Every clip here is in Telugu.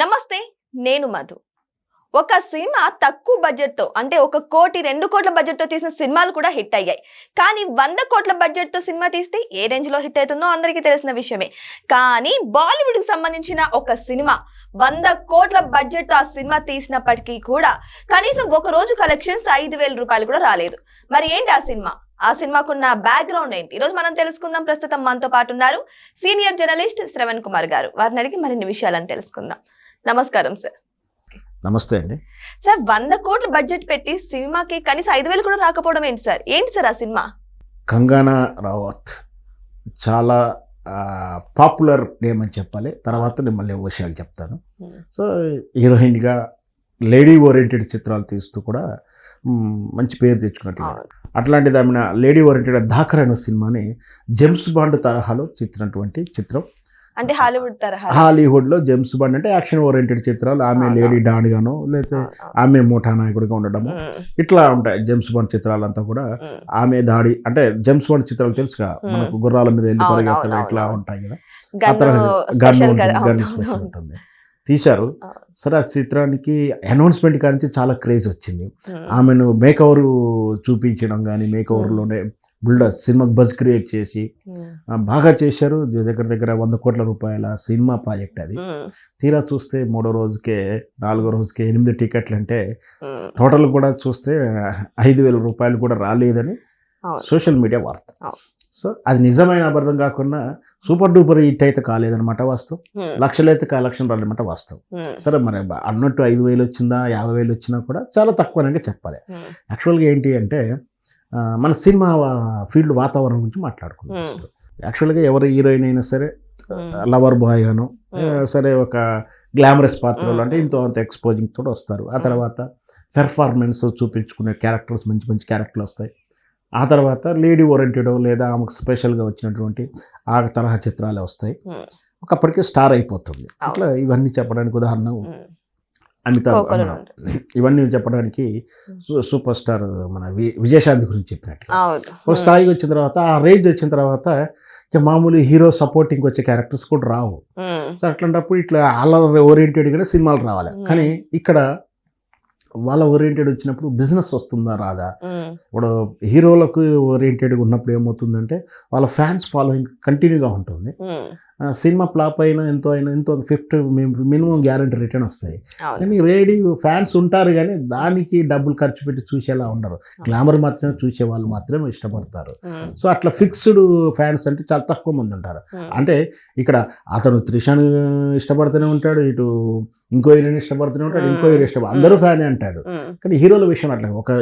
నమస్తే, నేను మధు. ఒక సినిమా తక్కువ బడ్జెట్తో అంటే 1 కోటి 2 కోట్ల బడ్జెట్తో తీసిన సినిమాలు కూడా హిట్ అయ్యాయి. కానీ 100 కోట్ల బడ్జెట్తో సినిమా తీస్తే ఏ రేంజ్లో హిట్ అవుతుందో అందరికీ తెలిసిన విషయమే. కానీ బాలీవుడ్కి సంబంధించిన ఒక సినిమా 100 కోట్ల బడ్జెట్తో ఆ సినిమా తీసినప్పటికీ కూడా కనీసం ఒక రోజు కలెక్షన్స్ 5,000 రూపాయలు కూడా రాలేదు. మరి ఏంటి ఆ సినిమా? ఆ సినిమాకున్న బ్యాక్గ్రౌండ్ ఏంటి? ఈరోజు మనం తెలుసుకుందాం. ప్రస్తుతం మనతో పాటు ఉన్నారు సీనియర్ జర్నలిస్ట్ శ్రవణ్ కుమార్ గారు. వారిని అడిగి మరిన్ని విషయాలను తెలుసుకుందాం. నమస్కారం సార్. నమస్తే అండి. సార్, 100 కోట్ల బడ్జెట్ పెట్టి సినిమాకి కనీసం 5,000 కూడా రాకపోవడం ఏంటి సార్? ఏంటి సార్ ఆ సినిమా? కంగనా రనౌత్ చాలా పాపులర్ నేమ్ అని చెప్పాలి. తర్వాత నేను మళ్ళీ విషయాలు చెప్తాను. సో హీరోయిన్గా లేడీ ఓరియంటెడ్ చిత్రాలు తీస్తూ కూడా మంచి పేరు తెచ్చుకున్నట్టు. అట్లాంటిది ఆమె లేడీ ఓరియంటెడ్ ధాకర్ అనే సినిమాని జేమ్స్ బాండ్ తరహాలో చిత్రం. అంటే హాలీవుడ్ తరహా. హాలీవుడ్లో జేమ్స్ బాండ్ అంటే యాక్షన్ ఓరియంటెడ్ చిత్రాలు. ఆమె లేడీ డాన్ గానో లేకపోతే ఆమె ముఠా నాయకుడిగా ఉండడము ఇట్లా ఉంటాయి జేమ్స్ బాండ్ చిత్రాలంతా కూడా. ఆమె దాడి అంటే జేమ్స్ బాండ్ చిత్రాలు తెలుసుగా, మనకు గుర్రాల మీద వెళ్ళి పరిగెత్తడం ఇట్లా ఉంటాయి కదా. గన్ స్పెషల్ ఉంటుంది. తీశారు. సరే, ఆ చిత్రానికి అనౌన్స్మెంట్ కానీ చాలా క్రేజ్ వచ్చింది. ఆమెను మేకవర్ చూపించడం కానీ, మేకవర్లోనే బిల్డర్స్ సినిమాకి బజ్ క్రియేట్ చేసి బాగా చేశారు. దగ్గర 100 కోట్ల రూపాయల సినిమా ప్రాజెక్ట్ అది. తీరా చూస్తే 3వ రోజుకే 4వ రోజుకే 8 టికెట్లు అంటే టోటల్ కూడా చూస్తే 5,000 రూపాయలు కూడా రాలేదని సోషల్ మీడియా వార్త. సో అది నిజమైన అబద్ధం కాకుండా సూపర్ డూపర్ హిట్ అయితే కాలేదనమాట వాస్తవం. లక్షలైతే కలెక్షన్ రాలేదన్నమాట వాస్తవం. సరే, మరి అన్నట్టు 5,000 వచ్చిందా 50,000 వచ్చినా కూడా చాలా తక్కువనే చెప్పాలి. యాక్చువల్గా ఏంటి అంటే మన సినిమా ఫీల్డ్ వాతావరణం గురించి మాట్లాడుకుందాం. యాక్చువల్గా ఎవరు హీరోయిన్ అయినా సరే లవర్ బాయ్ గాను సరే ఒక గ్లామరస్ పాత్రలు అంటే ఇంతో అంత ఎక్స్పోజింగ్ తోటి వస్తారు. ఆ తర్వాత పెర్ఫార్మెన్స్ చూపించుకునే క్యారెక్టర్స్ మంచి మంచి క్యారెక్టర్లు వస్తాయి. ఆ తర్వాత లేడీ ఓరియంటెడ్ లేదా ఆమెకు స్పెషల్గా వచ్చినటువంటి ఆ తరహా చిత్రాలే వస్తాయి. ఒకప్పటికే స్టార్ అయిపోతుంది. అట్లా ఇవన్నీ చెప్పడానికి ఉదాహరణ అమితాబ్, ఇవన్నీ చెప్పడానికి సూపర్ స్టార్ మన విజయశాంతి గురించి చెప్పినట్టు. ఒక స్థాయికి వచ్చిన తర్వాత, ఆ రేంజ్ వచ్చిన తర్వాత ఇక మామూలు హీరో సపోర్టింగ్ వచ్చే క్యారెక్టర్స్ కూడా రావు. సో అట్లాంటప్పుడు ఇట్లా వాళ్ళ ఓరియంటెడ్గానే సినిమాలు రావాలి. కానీ ఇక్కడ వాళ్ళ ఓరియంటెడ్ వచ్చినప్పుడు బిజినెస్ వస్తుందా రాదా? ఇప్పుడు హీరోలకు ఓరియంటెడ్గా ఉన్నప్పుడు ఏమవుతుందంటే వాళ్ళ ఫ్యాన్స్ ఫాలోయింగ్ కంటిన్యూగా ఉంటుంది. సినిమా ఫ్లాప్ అయినా ఎంతో 50 మినిమం గ్యారంటీ రిటర్న్ వస్తాయి. కానీ రెడీ ఫ్యాన్స్ ఉంటారు కానీ దానికి డబ్బులు ఖర్చు పెట్టి చూసేలా ఉండరు. గ్లామర్ మాత్రమే చూసే వాళ్ళు మాత్రమే ఇష్టపడతారు. సో అట్లా ఫిక్స్డ్ ఫ్యాన్స్ అంటే చాలా తక్కువ మంది ఉంటారు. అంటే ఇక్కడ అతను త్రిషాని ఇష్టపడుతూనే ఉంటాడు, ఇటు ఇంకో హీరోని ఇష్టపడుతూనే ఉంటాడు, ఇంకో హీరో అందరూ ఫ్యానే అంటాడు. కానీ హీరోల విషయం అట్లా ఒక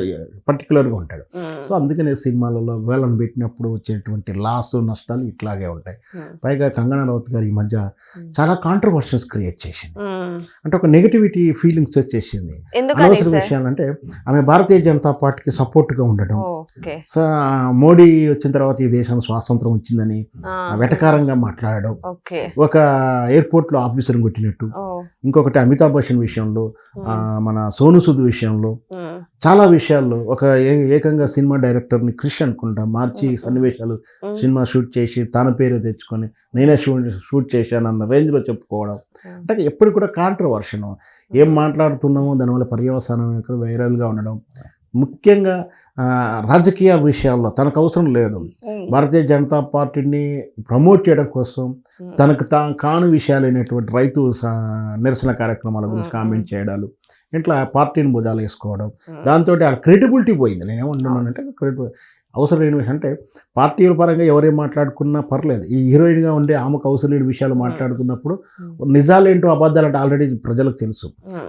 పర్టికులర్గా ఉంటాడు. సో అందుకనే సినిమాలలో వేలను పెట్టినప్పుడు వచ్చేటువంటి లాస్ నష్టాలు ఇట్లాగే ఉంటాయి. పైగా కంగనా రనౌత్ గారు ఈ మధ్య చాలా కాంట్రవర్షన్స్ క్రియేట్ చేసింది. అంటే ఒక నెగటివిటీ ఫీలింగ్స్ వచ్చేసింది. అనవసర విషయాలు అంటే ఆమె భారతీయ జనతా పార్టీకి సపోర్ట్గా ఉండడం, మోడీ వచ్చిన తర్వాత ఈ దేశానికి స్వాతంత్రం వచ్చిందని వెటకారంగా మాట్లాడడం, ఒక ఎయిర్పోర్ట్లో ఆఫీసర్ని కొట్టినట్టు, ఇంకొకటి అమితాబ్ బచ్చన్ విషయంలో, మన సోను సూద్ విషయంలో, చాలా విషయాల్లో ఒక ఏకంగా సినిమా డైరెక్టర్ని క్రిష్ అనుకుంటా మార్చి సన్నివేశాలు సినిమా షూట్ చేసి తన పేరు తెచ్చుకొని నేనే షూట్ చేశాను అన్న రేంజ్లో చెప్పుకోవడం. అంటే ఎప్పుడు కూడా కాంట్రవర్షన్, ఏం మాట్లాడుతున్నామో దానివల్ల పర్యవసానం వైరల్గా ఉండడం. ముఖ్యంగా రాజకీయ విషయాల్లో తనకు అవసరం లేదు. భారతీయ జనతా పార్టీని ప్రమోట్ చేయడం కోసం తనకు కాను విషయాలైనటువంటి రైతు నిరసన కార్యక్రమాల గురించి కామెంట్ చేయడాలు, ఇట్లా పార్టీని భుజాలు వేసుకోవడం, దాంతో ఆ క్రెడిబిలిటీ పోయింది. నేనేమంటున్నానంటే అవసరం లేని విషయం అంటే పార్టీల పరంగా ఎవరేం మాట్లాడుకున్నా పర్లేదు. ఈ హీరోయిన్గా ఉండే ఆమెకు అవసరం లేని విషయాలు మాట్లాడుతున్నప్పుడు నిజాలేంటో అబద్ధాలు అంటే ఆల్రెడీ ప్రజలకు తెలుసు.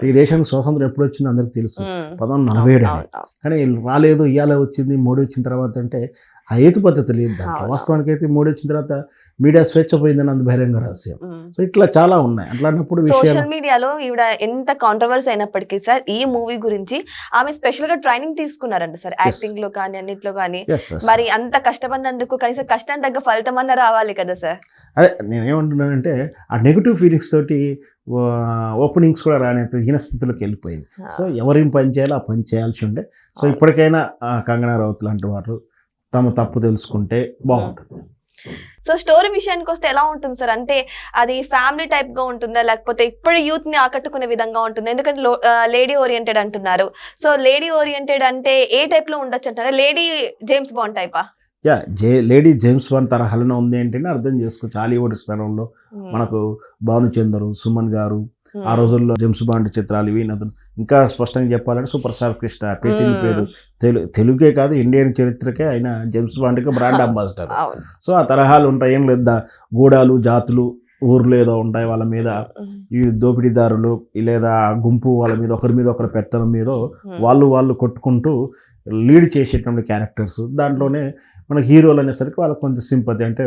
ఈ దేశానికి స్వాతంత్రం ఎప్పుడు వచ్చిందో అందరికి తెలుసు, 1947 అని. కానీ రాలేదు, ఇవాళ వచ్చింది, మోడీ వచ్చిన తర్వాత అంటే ఆ హేతు పద్ధతి లేదు దాంట్లో. వాస్తవానికి అయితే మోడీ వచ్చిన తర్వాత మీడియా స్వేచ్ఛ పోయిందని అంత బహిరంగ రహస్యం. సో ఇట్లా చాలా ఉన్నాయి. అట్లాంటప్పుడు సోషల్ మీడియాలో ఈవిడ ఎంత కాంట్రవర్సీ అయినప్పటికీ సార్, ఈ మూవీ గురించి ఆమె స్పెషల్ గా ట్రైనింగ్ తీసుకున్నారంట సార్, యాక్టింగ్ లో కానీ అన్నిట్లో కానీ. మరి అంత కష్టపడినందుకు కనీసం కష్టం తగ్గ ఫలితం అన్న రావాలి కదా సార్. అదే నేనేమంటున్నానంటే ఆ నెగిటివ్ ఫీలింగ్స్ తోటి ఓపెనింగ్స్ కూడా రానేంత హీనస్థితిలోకి వెళ్ళిపోయింది. సో ఎవరేం పని చేయాలో ఆ పని చేయాల్సి ఉండే. సో ఇప్పటికైనా కంగనా రనౌత్ లాంటి వారు తమ తప్పు తెలుసుకుంటే బాగుంటుంది. సో స్టోరీ విషయానికి వస్తే ఎలా ఉంటుంది సార్? అంటే అది ఫ్యామిలీ టైప్ గా ఉంటుందా, లేకపోతే ఇప్పుడు యూత్ ని ఆకట్టుకునే విధంగా ఉంటుంది? ఎందుకంటే లేడీ ఓరియంటెడ్ అంటున్నారు. సో లేడీ ఓరియంటెడ్ అంటే ఏ టైప్ లో ఉండొచ్చు అంటారా? లేడీ జేమ్స్ బాండ్ టైపా? యా, లేడీ జేమ్స్ బాండ్ తరహాలోనే ఉంది ఏంటంటే అర్థం చేసుకోవచ్చు. హాలీవుడ్ స్థలంలో మనకు భానుచందరు, సుమన్ గారు, ఆ రోజుల్లో జేమ్స్ బాండ్ చిత్రాలు ఇవి ఇంకా స్పష్టంగా చెప్పాలంటే సూపర్ స్టార్ కృష్ణ పెట్టిన పేరు తెలుగే కాదు ఇండియన్ చరిత్రకే ఆయన జేమ్స్ బాండ్కి బ్రాండ్ అంబాసిడర్. సో ఆ తరహాలు ఉంటాయి. ఏం లేదు, గూడాలు జాతులు ఊర్లు ఏదో ఉంటాయి, వాళ్ళ మీద ఈ దోపిడీదారులు లేదా గుంపు వాళ్ళ మీద ఒకరి మీద ఒకరి పెత్తనం మీద వాళ్ళు కొట్టుకుంటూ లీడ్ చేసేటువంటి క్యారెక్టర్స్. దాంట్లోనే మన హీరోలు అనేసరికి వాళ్ళకి కొంచెం సింపతి, అంటే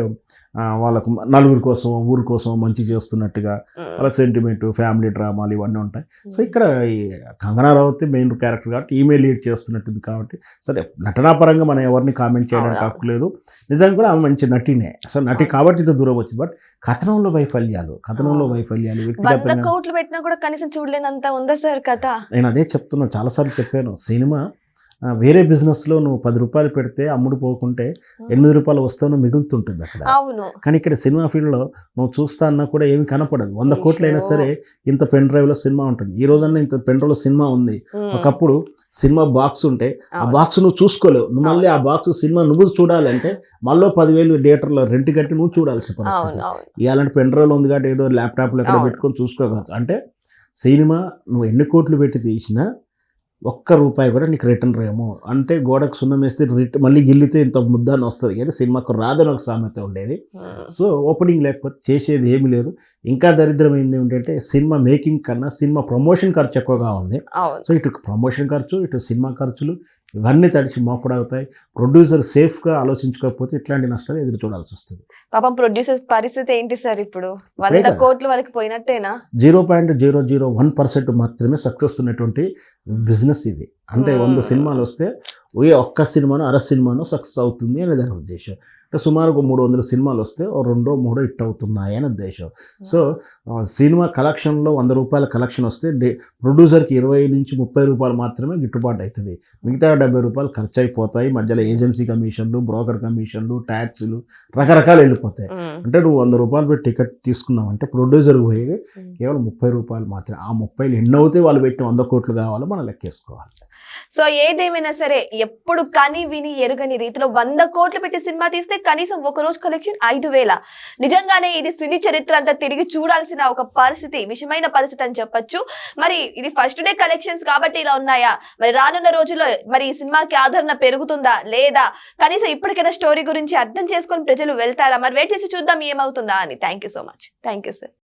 వాళ్ళకు నలుగురి కోసం ఊరి కోసం మంచి చేస్తున్నట్టుగా వాళ్ళకి సెంటిమెంట్, ఫ్యామిలీ డ్రామాలు ఇవన్నీ ఉంటాయి. సో ఇక్కడ ఈ కంగనా రనౌత్ మెయిన్ క్యారెక్టర్ కాబట్టి ఈమె లీడ్ చేస్తున్నట్టుంది కాబట్టి సరే నటనాపరంగా మనం ఎవరిని కామెంట్ చేయడానికి హక్కు లేదు. నిజంగా కూడా ఆమె మంచి నటినే, సో నటి కాబట్టి ఇంత దూరం వచ్చింది. బట్ కథనంలో వైఫల్యాలు వ్యక్తిగతంగా 100 కోట్లు పెట్టినా కూడా కనీసం చూడలేనంత ఉందా సార్ కథ? నేను అదే చెప్తున్నా, చాలాసార్లు చెప్పాను. సినిమా వేరే బిజినెస్లో నువ్వు 10 రూపాయలు పెడితే అమ్ముడు పోకుంటే 8 రూపాయలు వస్తావు మిగులుతుంటుంది అక్కడ. కానీ ఇక్కడ సినిమా ఫీల్డ్లో నువ్వు చూస్తా అన్నా కూడా ఏమి కనపడదు. 100 కోట్లు అయినా సరే ఇంత పెన్ డ్రైవ్లో సినిమా ఉంటుంది. ఈ రోజన్నా ఇంత పెన్ డ్రైవ్లో సినిమా ఉంది. ఒకప్పుడు సినిమా బాక్స్ ఉంటే ఆ బాక్స్ నువ్వు చూసుకోలేవు. నువ్వు మళ్ళీ ఆ బాక్స్ సినిమా నువ్వు చూడాలంటే మళ్ళీ 10,000 థియేటర్లో రెంట్ కట్టి నువ్వు చూడాల్సిన పరిస్థితి. ఇలాంటి పెన్ డ్రైవ్లో ఉంది కాబట్టి ఏదో ల్యాప్టాప్లో ఎక్కడ పెట్టుకొని చూసుకోగలదు. అంటే సినిమా నువ్వు ఎన్ని కోట్లు పెట్టి తీసినా ₹1 కూడా నీకు రిటర్న్ రేమో, అంటే గోడకు సున్నం వేస్తే మళ్ళీ గిల్లితే ఇంత ముద్ద అని వస్తుంది కానీ సినిమాకు రాదని ఒక సామెత ఉండేది. సో ఓపెనింగ్ లేకపోతే చేసేది ఏమీ లేదు. ఇంకా దరిద్రమైంది ఏంటంటే సినిమా మేకింగ్ కన్నా సినిమా ప్రమోషన్ ఖర్చు ఎక్కువగా ఉంది. సో ఇటు ప్రమోషన్ ఖర్చు, ఇటు సినిమా ఖర్చులు ఇవన్నీ తడిచి మోపడవుతాయి. ప్రొడ్యూసర్ సేఫ్గా ఆలోచించుకోకపోతే ఇట్లాంటి నష్టాలు ఎదురు చూడాల్సి వస్తుంది. పాపం ప్రొడ్యూసర్ పరిస్థితి ఏంటి సార్ ఇప్పుడు? 100 కోట్లు వాళ్ళకి పోయినట్టేనా? 0.001% మాత్రమే సక్సెస్ ఉన్నటువంటి బిజినెస్ ఇది. అంటే 100 సినిమాలు వస్తే ఒక్క సినిమానో అర సినిమానో సక్సెస్ అవుతుంది అనే దాని ఉద్దేశం. అంటే సుమారు 300 సినిమాలు వస్తే 2-3 హిట్ అవుతున్నాయి అని ఉద్దేశం. సో సినిమా కలెక్షన్లో ₹100 కలెక్షన్ వస్తే ప్రొడ్యూసర్కి 20 నుంచి 30 రూపాయలు మాత్రమే గిట్టుబాటు అవుతుంది. మిగతా ₹70 ఖర్చు అయిపోతాయి. మధ్యలో ఏజెన్సీ కమిషన్లు, బ్రోకర్ కమిషన్లు, ట్యాక్స్లు రకరకాలు వెళ్ళిపోతాయి. అంటే నువ్వు ₹100 పెట్టి టికెట్ తీసుకున్నావు అంటే ప్రొడ్యూసర్కి పోయేది కేవలం ₹30 మాత్రమే. ఆ 30 ఎన్ని అవుతాయి వాళ్ళు పెట్టి 100 కోట్లు కావాలో మనం లెక్కేసుకోవాలి. సో ఏదేమైనా సరే ఎప్పుడు కని విని ఎరుగని రీతిలో 100 కోట్లు పెట్టి సినిమా తీస్తే కనీసం ఒక రోజు కలెక్షన్ 5,000. నిజంగానే ఇది సినీ చరిత్ర అంతా తిరిగి చూడాల్సిన ఒక పరిస్థితి, విషమైన పరిస్థితి అని చెప్పొచ్చు. మరి ఇది ఫస్ట్ డే కలెక్షన్స్ కాబట్టి ఇలా ఉన్నాయా? మరి రానున్న రోజుల్లో మరి ఈ సినిమాకి ఆదరణ పెరుగుతుందా లేదా? కనీసం ఇప్పటికైనా స్టోరీ గురించి అర్థం చేసుకొని ప్రజలు వెళ్తారా? మరి వెయిట్ చేసి చూద్దాం ఏమవుతుందా అని. Thank you so much. Thank you sir.